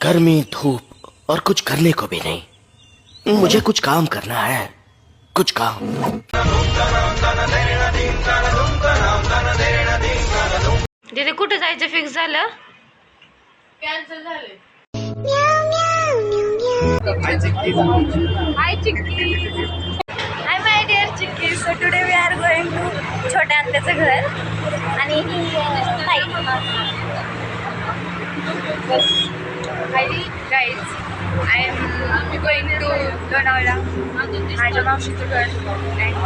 गर्मी धूप और कुछ करने को भी नहीं। मुझे कुछ काम करना है, कुछ काम। दीदी कुठे जायचं फिक्स झालं? कॅन्सल झाले. Hi Chikki. Hi my dear Chikki. So today we are going to छोट्या आत्याचं घर आणि ही hi guys. I am going to Lonavala. माझ्या मावशीचं घर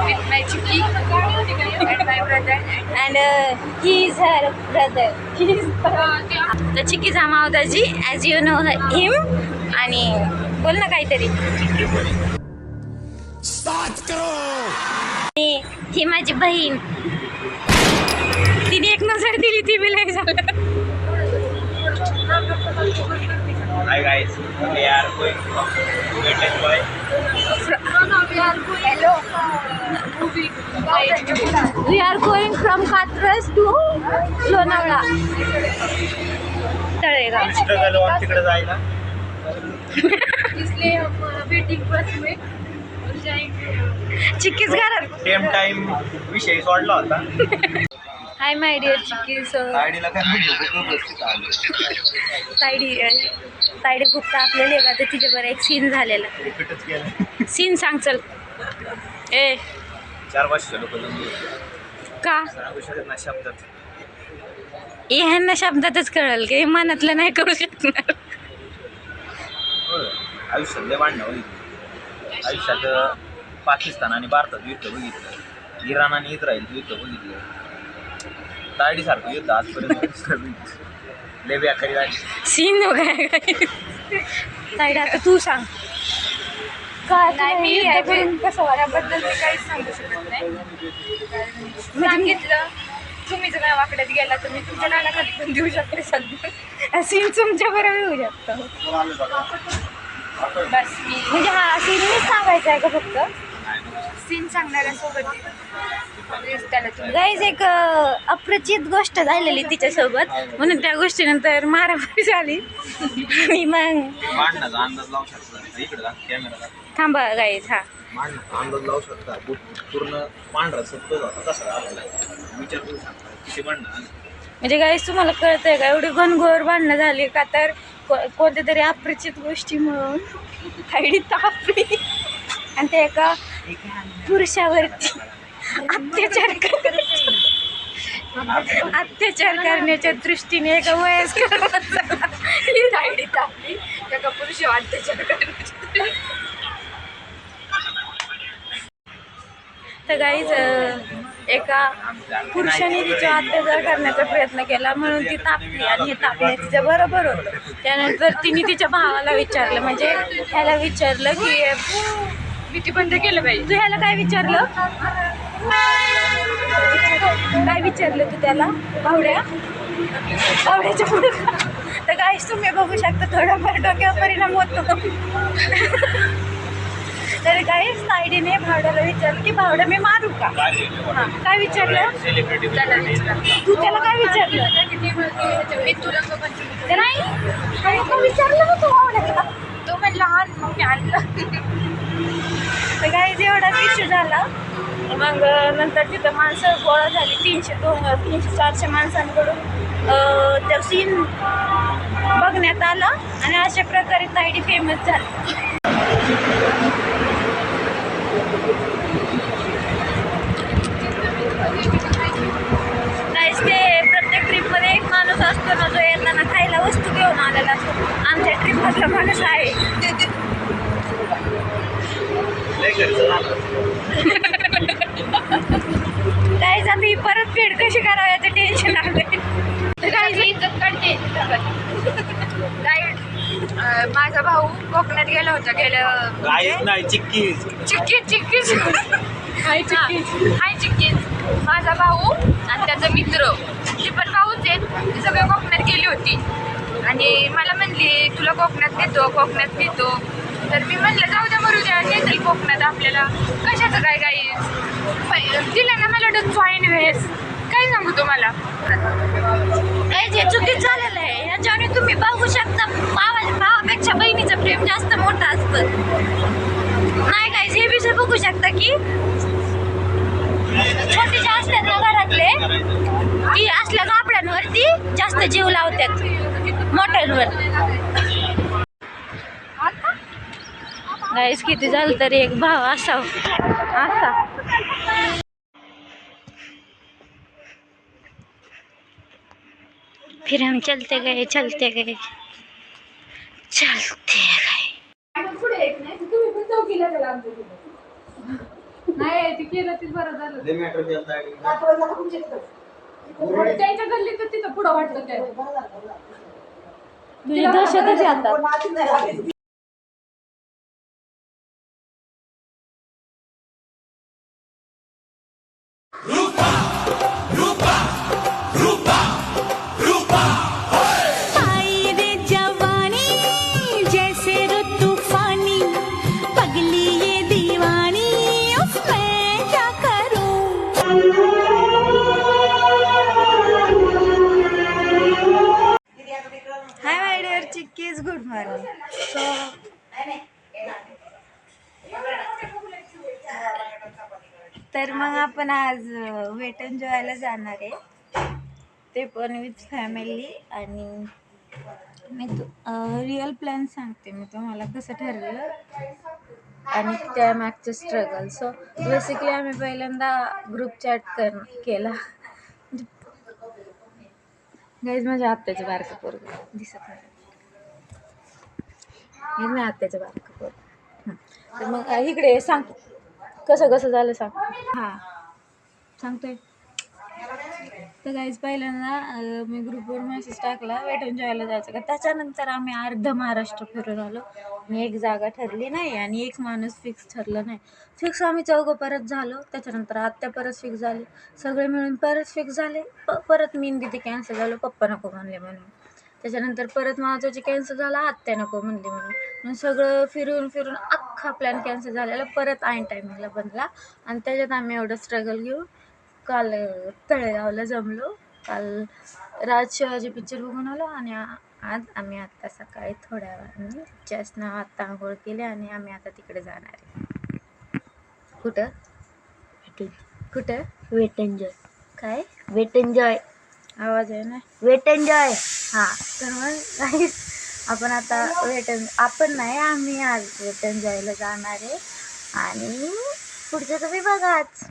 with my Chikki and my brother and he is her brother. तर चिक्कीचा मावदाजी ॲज यू नो हिम. आणि बोल ना काहीतरी. ही माझी बहीण. तिने एक नजर दिली ती बी लय झालं. Hi guys, we are going to get enjoy. Hello. We are going from Katrज to Lonavala. Talegaon. Struggle on तिकडे जायला. इसलिए हम वेटिंग बस में और जाएंगे. चिक्कीच घरात. सेम टाइम विषय सोडला होता. Hi my dear Chikki. So आयडीला काय तायडी खूप तापलेली आहे का तर तिच्याबरोबर एक सीन झालेला. रिपीटच केलं. सीन सांग चल. ए 4-5 लोक का सांगू शकत नाही शब्दात. ह्यांना शब्दातच कळल की मनातलं नाही करू शकणार. आयुष्यात लय भांडणं बघितली. आयुष्यात पाकिस्तान आणि भारतात युद्ध बघितलं. इराण आणि इस्रायल युद्ध बघितलं. तायडीसारखं युद्ध आजपर्यंत लय बेकारी झाली. सीन वगैरे. तायडी आता तू सांग काय नाही, मी युद्ध करून कसं वाटतं? त्याबद्दल मी काहीच सांगू शकत नाही. सांगितलं तुम्ही जर वाकड्यात गेला तर मी तुमच्या नानाखाली पण देऊ शकते सध्या. सीन तुमच्या बरोबर येऊ शकतो. बस मी म्हणजे हा सीन मीच सांगायचा आहे का फक्त? सीन सांगणाऱ्यासोबत त्याला तुम्ही गाईज एक अप्रचित गोष्ट झालेली तिच्यासोबत म्हणून त्या गोष्टीनंतर मारामारी झाली. आणि मग भांडणाचा अंदाज लावू शकता. इकडे कॅमेरा थांबा गाईज. हा भांडणाचा अंदाज लावू शकता. पूर्ण पांढरा सत्तोच होता कसा आलेला विचार करू शकता किती भांडणं आली. म्हणजे गाईज तुम्हाला कळतंय का एवढी घनघोर भांडणं झाली का तर कोणत्या तरी अप्रचित गोष्टीमुळं तायडी तापली आणि ते एका पुरुषावरती अत्याचार करण्याच्या दृष्टीने एका वयस्कर माणसाला ही तायडी तापली. एका पुरुषावर अत्याचार करण्याची. तर गाईज एका पुरुषाने तिचा अत्याचार करण्याचा प्रयत्न केला म्हणून ती तापली आणि हे तापणे तिच्या बरोबर होतं. त्यानंतर तिने तिच्या भावाला विचारलं म्हणजे ह्याला विचारलं की भीती बंद केलं पाहिजे. तू ह्याला काय विचारलं? काय विचारलं तू त्याला? भावड्याच्या पुढे. तर गाईज तुम्ही बघू शकता थोडाफार डोक्यावर परिणाम होतो. तर गाईज तायडीने भावड्याला विचारलं की भावडा मी मारू का? हां काय विचारलं? तू त्याला काय विचारलं? मी तुला सोबत तर नाही काय विचारलं ना तू भावड्याला? तो म्हणला हा मग मी आणलं. तर गाईज एवढाच इश्यू झाला. मग नंतर तिथं माणसं गोळा झाली 300-400 माणसांकडून. त्या सीन बघण्यात आला आणि अशा प्रकारे तायडी फेमस झाली. गाईज ते प्रत्येक ट्रिपमध्ये एक माणूस असतो ना जो येताना खायला वस्तू घेऊन आलेला असतो. आमच्या ट्रिपमधला माणूस आहे. गाईज आता ही परतफेड कशी करावं याचं टेन्शन आलं. तर गाईज इज्जत काढते. गाईड माझा भाऊ कोकणात गेला होता काहीच नाही. चिक्कीच चिक्कीच हाय चिक्कीच. माझा भाऊ आणि त्याचा मित्र ते पण भाऊच आहेत. ते सगळे कोकणात गेली होती आणि मला म्हणली तुला कोकणात नेतो. तर मी म्हणलं जाऊ द्या मरू द्या नेतील कोकणात आपल्याला कशाचं काय गाईज. दिलं ना मला डन फाईन वेळेस काय काय सांगू तुम्हाला काय जे चुकीच झालेलं आहे याच्याने तुम्ही बघू शकता भावापेक्षा बहिणीचं प्रेम जास्त मोठं असतं नाही काय हे विषय बघू शकता की छोटे जे असतात ना घरातले की असल्या कापड्यांवरती जास्त जीव लावतात मोठ्यांवर गाईस किती झालं तरी एक भाव असा फिर हम चलते गए नाही ते केलं ते बरं झालं त्यांच्या गल्लीत तिथं पुढं वाटलं काय तुझी दहशतच आहे आता hi my dear Chikkis good morning so तर मग आपण आज वेट एन्जॉयला जाणार आहे ते पण विथ फॅमिली आणि मी रिअल प्लॅन सांगते मी तुम्हाला कसं ठरलं आणि त्या मागचं स्ट्रगल सो बेसिकली आम्ही पहिल्यांदा ग्रुप चॅट केला गाईज माझ्या आत्याचं बारकं पोरगं दिसत नाही हे मी आत्याचं बारकं पोरगं तर मग इकडे सांग कसं झालं सांग हां सांगतोय तर गाईज पहिल्यांदा मी ग्रुपवर मेसेज टाकला वेट एन्जॉयला जायचं का त्याच्यानंतर आम्ही अर्ध महाराष्ट्र फिरून आलो मी एक जागा ठरली नाही आणि एक माणूस फिक्स ठरलं नाही फिक्स आम्ही चौघं परत झालो त्याच्यानंतर आत्या परत फिक्स झाली सगळे मिळून परत फिक्स झाले परत मी तिथे कॅन्सल झालो पप्पा नको म्हणले म्हणून त्याच्यानंतर परत माझ्याची कॅन्सल झाला आत्या नको म्हणली म्हणून सगळं फिरून अख्खा प्लॅन कॅन्सल झालेला परत ऐन टायमिंगला बनला आणि त्याच्यात आम्ही एवढं स्ट्रगल घेऊन काल तळेगावला जमलो काल राज शिवाजी पिक्चर बघून आलो आणि आज आम्ही आत्ता सकाळी थोड्या वेळाने जस्ट ना आत्ता आंघोळ केली आणि आम्ही आता तिकडे जाणार आहे कुठं वेट एन्जॉय काय वेट एन्जॉय आवाज आहे ना वेट एन्जॉय हां तर मग आपण आता आपण नाही आम्ही आज वेट एन्जॉयला जाणार आहे आणि पुढचं तुम्ही बघाच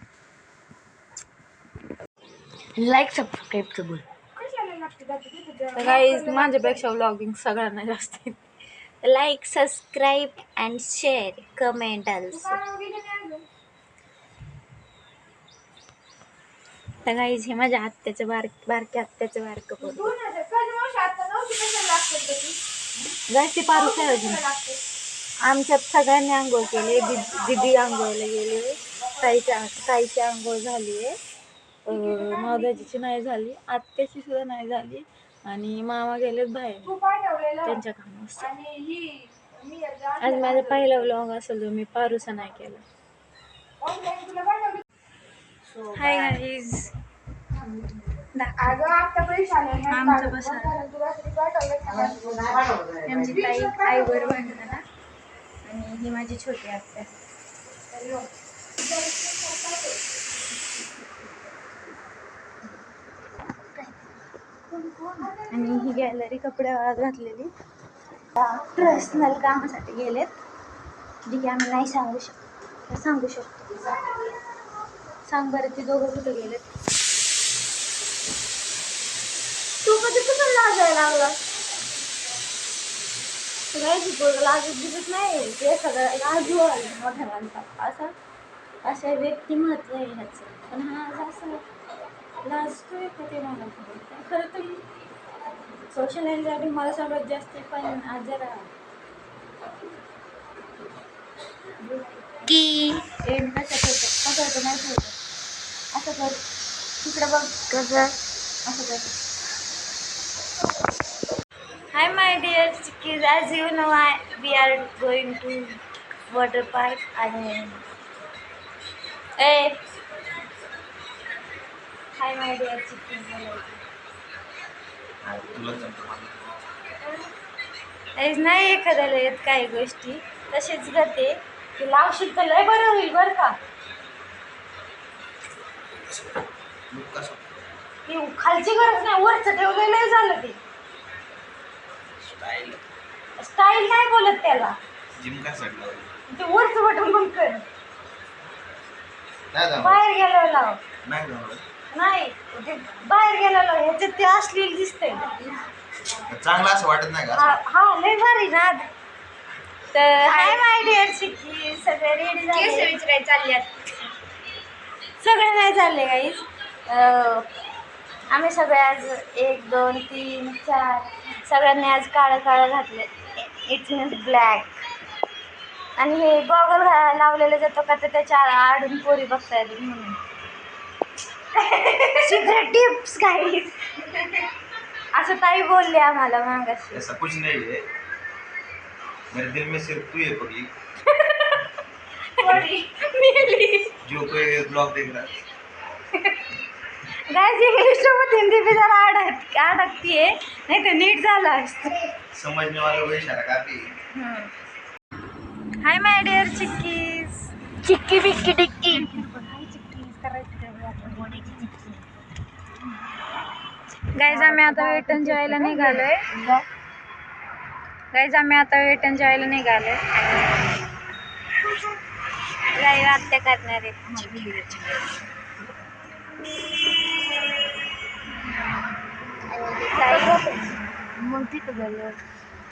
लाईक सबस्क्राईब बोल गाईज माझ्यापेक्षा व्लॉगिंग सगळ्यांना जास्त like subscribe and share comment also तर गाईज हे माझ्या आत्याचं बारक्या आत्याचं बारकं पोरगं जास्त पारूस आहे अजून आमच्यात सगळ्यांनी आंघोळ केले दिदी आंघोळला गेले ताईची आंघोळ झाली आहे मावदाजीची नाही झाली आत्याची सुद्धा नाही झाली आणि मामा गेलेत बाहेर त्यांच्या कामासाठी आज माझा पहिला व्लॉग असेल जो मी पारूसा नाही केला हाय गाईज आमचं बसा आमची ताई आईवर भांडणार आणि ही माझी छोटी आत्या आणि ही गॅलरी कपडे वाळत घातलेली पर्सनल कामासाठी गेलेत जे की आम्ही नाही सांगू शकतो सांग बरं ती दोघं कुठे गेलेत तू कधी कुठं लाजायला लागला लाजत दिसत नाही ते सगळं लाजू आलं मोठ्या माणसा असं व्यक्तिमत्व आहे ह्याचं पण हा असं लाजतोय का ते मला खरं तर सोशल एन्झायटी मला सगळ्यात जास्त पण आज जरा की एंड कसं होतं माहिती होतं असं कर तिकडं बघ कसं असं कर hi my dear Chikkis as you know we are going to water park आणि हाय माय डिअर चिक्की. तुला जमतं मला. नाही एखाद्याला येत काही गोष्टी तसेच करते की लावशील तर लय बरं होईल बरं का. लुक कसं ती खालची गरज नाही वरचं ठेवलेलं झालं ते. स्टाईल स्टाईल नाही बोलत त्याला. जिम कशासाठी लावली? ते वरचं बटन बंद कर. नाही जमत. बाहेर गेल्यावर लाव. नाही जमत. नाही ते बाहेर गेल्यावर लाव. ह्याच्यात ते असलेलं दिसतंय. चांगलं असं वाटत नाही का? हा लय भारी ना. तर हाय माय डिअर चिक्की. सगळे रेडी झाले. विचारायला चालल्यात. सगळे नाही चालले गाईज. आम्ही सगळे आज 1 2 3 4 सगळ्यांनी आज काळं काळं घातले. It's means black. आणि हे गॉगल लावलेलं जातं का तर त्याच्या आडून पोरी बघता येतील म्हणून. सिक्रेट टिप्स काही असं ताई बोलले आम्हाला मागाशी. ऐसा कुछ नहीं है, मेरे दिल में सिर्फ तू है पगली. जो कोई ब्लॉग देख रहा है. गाइस इंग्लिश सोबत हिंदी भी जरा अडकती है नाही तर नीट झालं असतं. समझने वालों को इशारा काफी. Hi my dear Chikkis. Chikki बिक्की टिक्की. गाईज आम्ही आता वेटन जेवायला निघालोय. गाई आत्या करणार आहेत.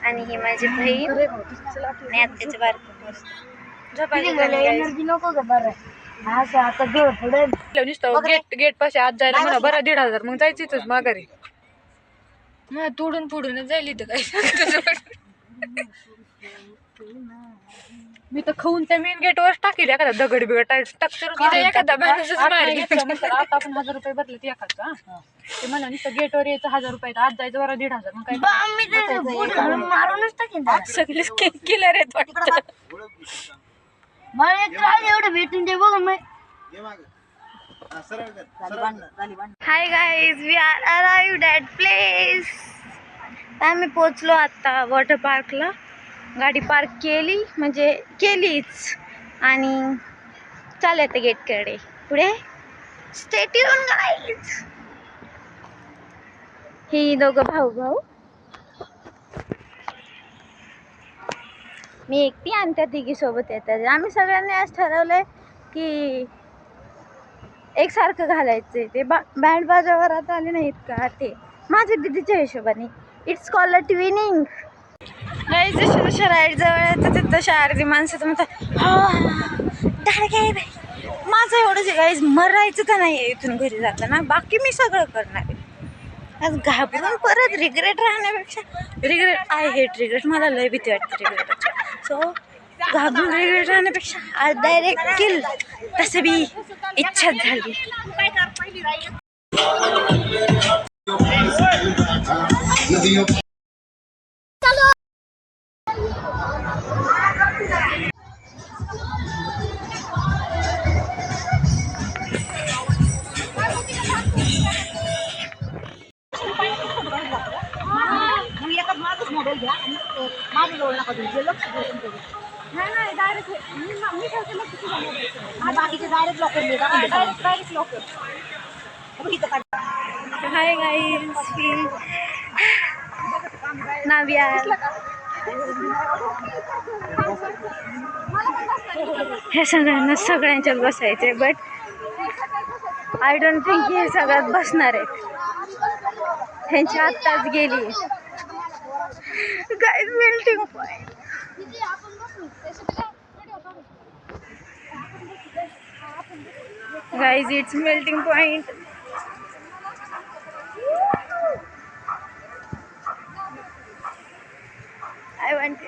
आणि ही माझी बहीण आणि आत्याचे बारकं गेट पाशी आज जायला म्हणा बरं 1,500 मग जायचं इथंच माघारी. मग तोडून फोडूनच जाईल इथं काय. मी तर खाऊन त्या मेन गेटवर टाकेल एखादा दगड बिगड टाकतो एखादा माणूसच मारेल. आता आपण 1,000 रुपये बदलत एखादा ते म्हणा नुसतं गेटवर यायचं 1,000 रुपये आज जायचं बरं 1,500 मग काय मारूनच टाकेन. सगळे किलर आहेत वाटतं. मला एक एवढं भेटून दे बघ. Hi guys we are arrived at place. आम्ही पोचलो आता वॉटर पार्कला. गाडी पार्क केली म्हणजे केलीच आणि चालले ते गेटकडे पुढे. Stay tune guys. ही दोघं भाऊ मी एकटी आणि त्या तिघी सोबत येतात. आम्ही सगळ्यांनी आज ठरवलंय की एकसारखं घालायचंय. ते बँड बाजावर आता आले नाहीत का ते माझ्या दिदीच्या हिशोबाने. It's called a twinning. Guys जशी जशी राईड जवळ येतं तिथं तशा अर्धी माणसं तर म्हणतात काय बाई माझं एवढंच आहे. गाईज मरायचं तर नाही आहे इथून घरी जाताना. बाकी मी सगळं करणार आहे. आज घाबरून परत रिग्रेट राहण्यापेक्षा आय हेट रिग्रेट. मला लय भीती वाटते रिग्रेटची. सो घाबरून रिग्रेट राहण्यापेक्षा आज डायरेक्ट किल तसं बी इच्छाच झाली. Hi guys Navya. हे सगळ्यांच्यात बसायचे बट आय डोंट थिंक हे सगळ्यात बसणार आहेत. ह्यांची आत्ताच गेली. Guys melting point. Guys it's melting point. I want to.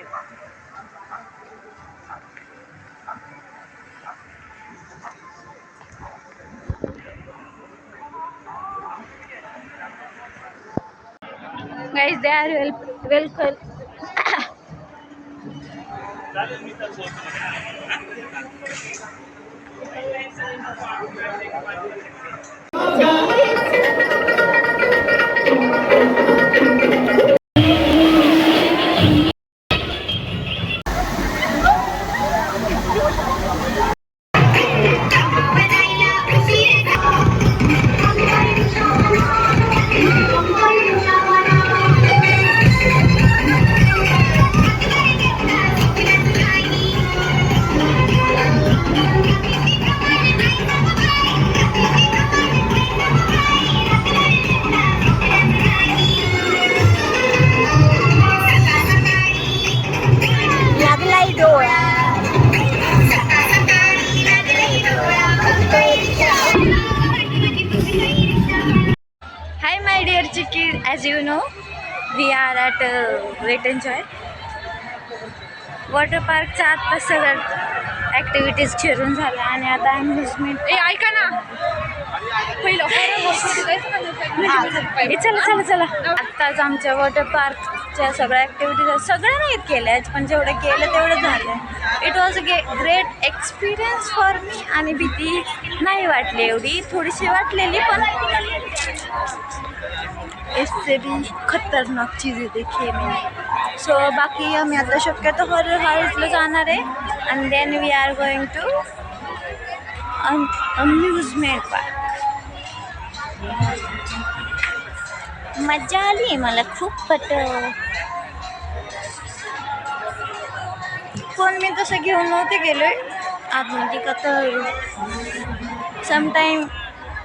Guys, they are welcome. you know, we are at Wait and Joy. Water पार्कच्या आत्ता सगळं ॲक्टिव्हिटीज फिरून झाल्या आणि आता अम्युजमेंट. ऐका ना पहिलं चला चला आत्ताच आमच्या वॉटर पार्कच्या सगळ्या ॲक्टिव्हिटीज सगळ्या नाहीत केल्या पण जेवढं केलं तेवढं झालं. It was a great experience for मी आणि भीती नाही वाटली एवढी, थोडीशी वाटलेली पण इससे भी खतरनाक चीज़ें देखी मैंने. सो बाकी आम्ही आता शक्यतो हॉरर हाऊसला जाणार आहे आणि then we are going to amusement park. मजा आली मला खूप. बट फोन मी तसं घेऊन नव्हते गेलोय आतमध्ये का तर समटाईम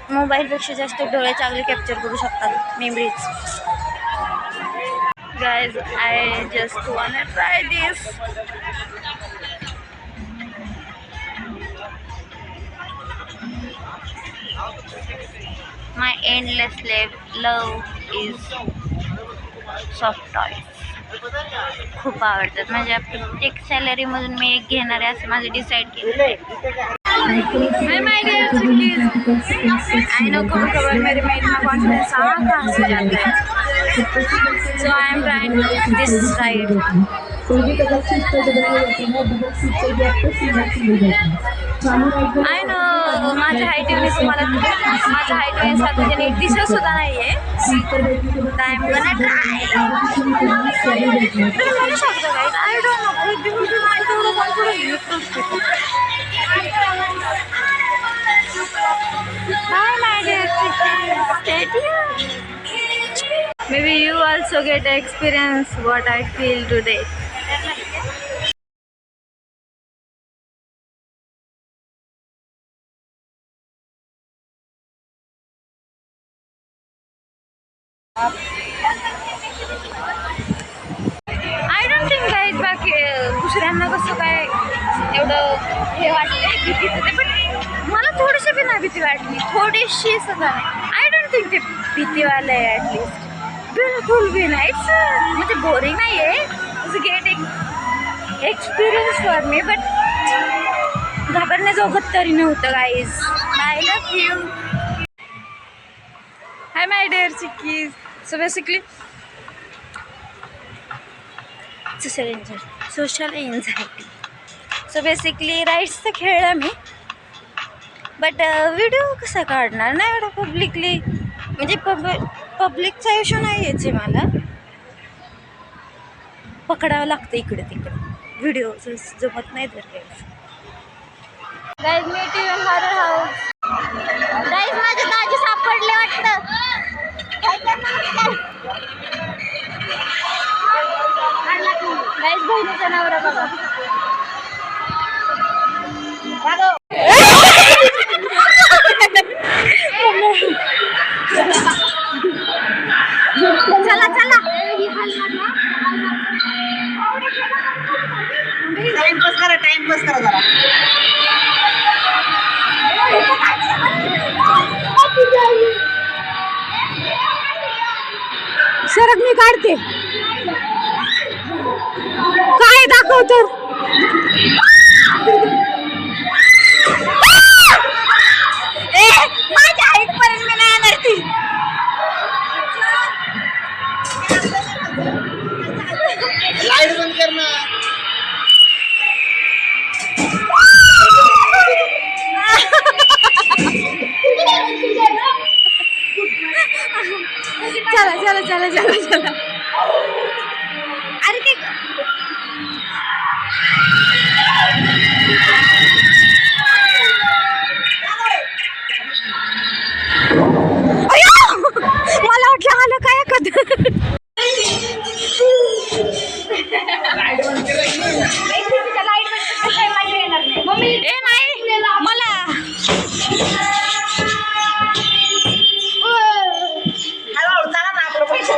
मोबाईलपेक्षा जास्त डोळे चांगले कॅप्चर करू शकतात memories. Guys I just want to try this. My endless love is soft toys. खूप आवडतात म्हणजे प्रत्येक सॅलरीमधून मी एक घेणार आहे असं माझं डिसाईड केलं आहे. आई नो कभी कभार मेरे माइंड में कॉन्फिडेंस कहाँ से जाता है. So I am trying this ride. I know माझ्या हाईटीने तुम्हाला माझ्या हाईटीने साधारण एक दिसत सुद्धा नाही आहे. I am gonna try. तुम्ही म्हणू शकता गाईड आय डोंट नो तेवढं confidence. Hi my dear, stay tuned. Maybe you also get to experience what I feel today. I don't think guys बाकी दुसऱ्यांना कसं काय एवढं हे वाटतंय भीतीचं ते, पण मला थोडीशी बी नाही भीती वाटली, थोडीशी सुद्धा नाही. आय डोंट थिंक ते भीतीवालं आहे ॲटलिस्ट, बिलकुल बी नाही. इट्स म्हणजे बोरिंग नाही आहे, it's great experience for me. But घाबरण्याजोगत तरी नव्हतं guys. I love you. Hi my dear Chikkis. So basically social anxiety. So basically rides तर खेळला मी, बट व्हिडिओ कसा काढणार नाही एवढा पब्लिकली, म्हणजे पब्लिकचा इश्यू नाही यायचे, मला पकडावं लागतं इकडे तिकडे, व्हिडिओ जमत नाही. तर गाईज मी टी हॉरर हाऊस. गाईज माझे दाजी सापडले वाटतं. गाईज बहिणीचा नवरा बघा. चला चला टाइमपास करा जरा. सरक मी काढते. काय दाखवतो. माझ्या हाईट पर्यंत मी नाही येणार ती. लाईट बंद कर ना. चला चला चला चला चला. अरे ते मला वाटलं आलं काय कधी. ए नाही मला हळूहळू चला ना, आपलं पैसे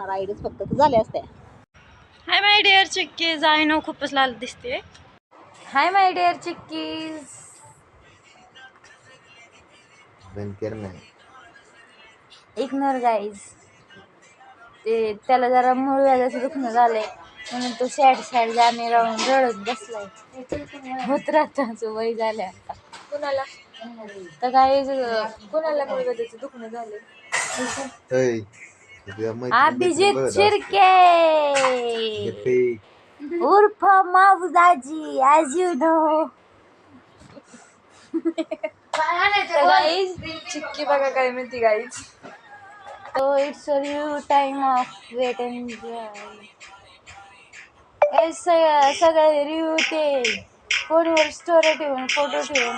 राईडच फक्त तर झाले असते. Hi my dear Chikkis, I know खूपच लाल दिसते. Hi my dear Chikkis. Ignore guys. ते त्याला जरा मूळ व्याजाचं दुखणं झालंय म्हणून तो सॅड गाणे राहून रडत बसलाय. होत राहतं वय झालंय आता. कुणाला तर गाईज कुणाला मूळ व्याजाचं दुखणं झालंय? अभिजित शिर्के उर्फ माऊदाजी, as you know. Guys Chikki बघा काय म्हणते guys. So it's a new time of wait and enjoy. सगळे रिव्ह्यू ते फोनवर स्टोरी ठेवून फोटो ठेवून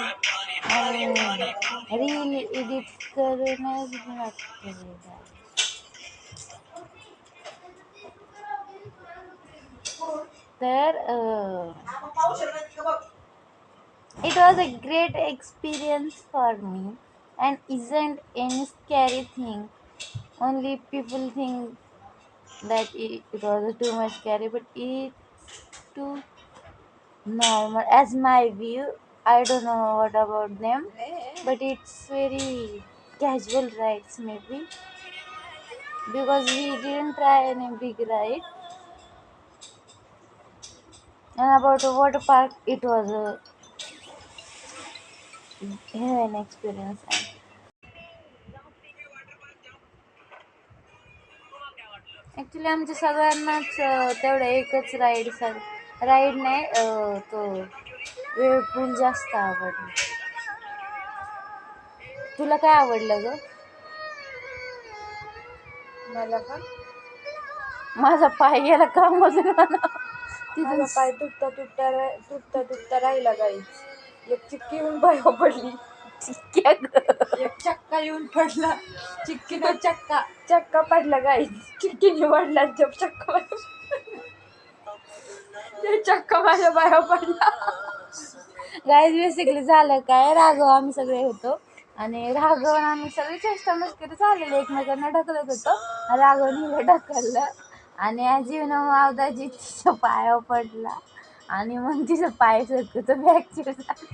आणि रील एडिट करूनच तर it was a great experience for me and isn't any scary thing. Only people think that it was too much scary, but it's too normal as my view. I don't know what about them, but it's very casual rides maybe because we didn't try any big ride. And about the water park, it was a heaven experience. Actually आमच्या सगळ्यांनाच तेवढं एकच ride नाही तो वेळपूल जास्त आवडला. तुला काय आवडलं ग? मला का माझा पाय गेला का मजून म्हणा. तिचा पाय तुटता राहिला गाईच. एक चिक्की येऊन पाय पडली. एक चक्का येऊन पडला. चिक्कीनं चक्का पडला गाईच. चिक्कीने वाढला चक्का चक्का माझ्या बाहेर पडला. गाईज बेसिकली झालं काय, राघव आम्ही सगळे होतो आणि राघव आम्ही सगळे चेष्टा मस्करी झालेले एकमेकांना ढकलत होतो. राघवने ढकललं आणि आजीवनं मावदाजी तिच्या पायावर पडला आणि मग तिचं पाय सरकतो फ्रॅक्चर झालं.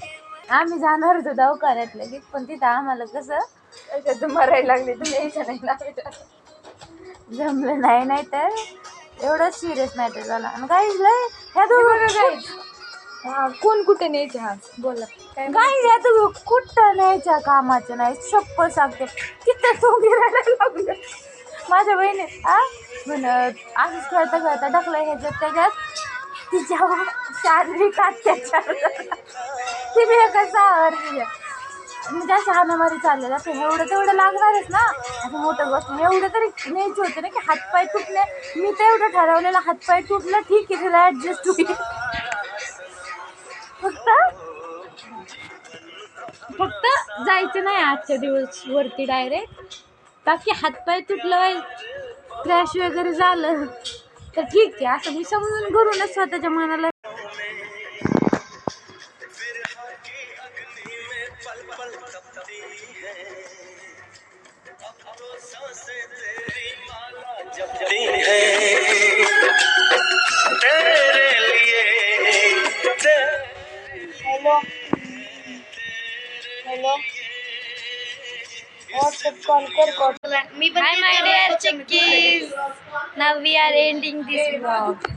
आम्ही जाणार होतो दवाखान्यात लगेच, पण तिथं आम्हाला कसं त्याच्यात मरायला लागले तर यायचं नाही लागलं. जमलं नाही तर एवढं सिरियस मॅटर झाला. आणि गाईज ह्या दोघं गाईज कोण कुठे न्यायचे हा बोला गाईज ह्या दोघं कुठं न्यायच्या कामाचं नाही. शप्पथ सांगते तिथं तो गिरायला लागलं. माझ्या बहिणी म्हणत असंच खेळता ढकलं ह्याच्यात त्याच्यात तिच्यावर शारीरिक अत्याचार ती बी एका 6 वर्षीच्या म्हणजे असं हाणामारी चाललेलं असं एवढं तेवढं लागणारच ना. असं मोठं गोष्ट एवढं तरी न्यायचं होतं ना की हातपाय तुटले. मी तर एवढं ठरवलेलं हातपाय तुटलं ठीक आहे तिला ॲडजस्ट होईल. फक्त जायचं नाही आजच्या दिवस वरती डायरेक्ट. बाकी हातपाय तुटलं क्रॅश वगैरे झालं तर ठीक आहे असं मी समजून करूनच स्वतःच्या मनाला. हॅलो व्हॉट्सअप कॉल कर. Hi my dear chickies, now we are ending this vlog.